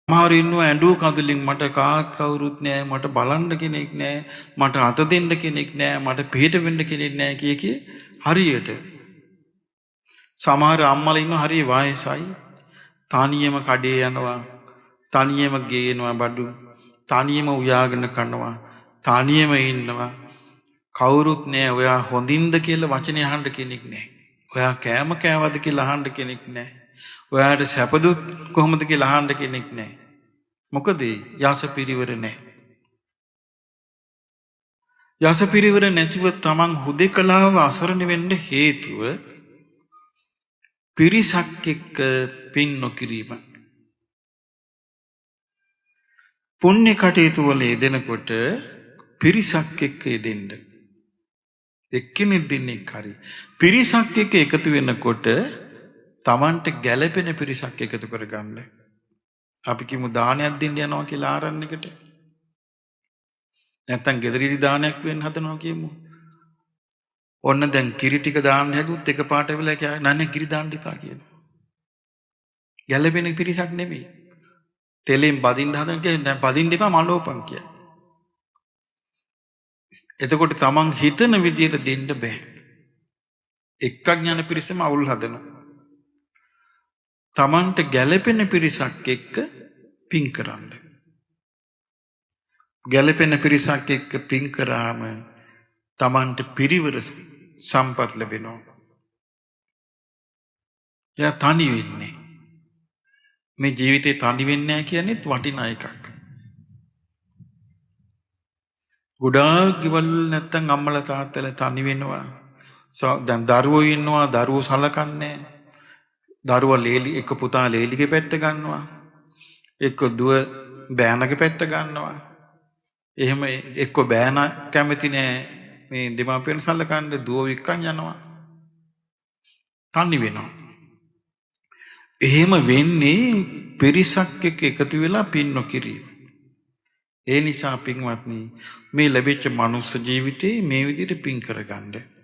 සමහර ඉන්නවා ඇඬුව කඳුලින් මට කාත් කවුරුත් නෑ, මට බලන්න කෙනෙක් නෑ, මට අත දෙන්න කෙනෙක් නෑ, මට පිට වෙන්න කෙනෙක් නෑ කිය හරියට. සමහර අම්මලා ඉන්නවා හරිය වයසයි, තනියම කඩේ යනවා, තනියම ගේනවා බඩු, තනියම උයාගෙන කනවා, තනියම ඉන්නවා. කවුරුත් නෑ, ඔයා හොඳින්ද කියලා වචනේ අහන්න කෙනෙක් නෑ. ඔයා කෑම කෑවද කියලා අහන්න කෙනෙක් නෑ. ඔයාට සැපදුත් කොහොමද කියලා අහන්න කෙනෙක් නෑ. මොකද යස පිරිවර නෑ. යස පිරිවර නැතිව තමන් හුදෙකලාව අසරණ වෙන්න හේතුව පිරිසක් එක්ක පින් නොකිරීම. පුණ්‍ය කටයුතු වල යෙදෙනකොට පිරිසක් එක්ක යෙදෙන්න. එක්කෙනෙක් දෙන්නෙක් හරි පිරිසක් එක්ක එකතු වෙනකොට තමන්ට ගැළපෙන පිරිසක් එකතු කරගන්න. අපි කිමු දානයක් දෙන්න යනවා කියලා ආරණ්‍යයකට. නැත්තම් ගෙදරදී දානයක් වෙන්න හදනවා කියමු. ඔන්න දැන් කිරි ටික දාන්න හැදුවොත් එකපාරට වෙලා කියයි නන්නේ කිරි දාන්න එපා කියනවා. ගැළපෙන පිරිසක් නෙමෙයි. තෙලෙන් බදින්න හදන කියන්නේ නෑ බදින්න එපා මලෝපන් කියයි. එතකොට තමන් හිතන විදියට දෙන්න බෑ. එක්කක් යන පිරිසම අවුල් හදනවා. තමන්ට ගැළපෙන පිරිසක් එක්ක පින් කරන්න. ගැළපෙන පිරිසක් එක්ක පින් කරාම තමන්ට පිරිවර සම්පත් ලැබෙනවා. එයා තනි වෙන්නේ. මේ ජීවිතේ තනි වෙන්නේ නැහැ කියන්නේත් වටිනා එකක්. ගොඩාක් ගෙවල් නැත්තම් අම්මලා තාත්තලා තනි වෙනවා. දැන් දරුවෝ ඉන්නවා, දරුවෝ සලකන්නේ. දරුවා ලේලි එක පුතා ලේලිගේ පැත්ත ගන්නවා. එක්ක දුව බෑනගේ පැත්ත ගන්නවා. එහෙම එක්ක බෑන කැමති නෑ මේ දෙමාපියන් සලකන්න, දුව වික්කන් යනවා. තනි වෙනවා. එහෙම වෙන්නේ පිරිසක් එක්ක එකතු වෙලා පින් නොකිරීම. ඒ නිසා පින්වත්නි මේ ලැබිච්ච මනුස්ස ජීවිතේ මේ විදිහට පින් කරගන්න.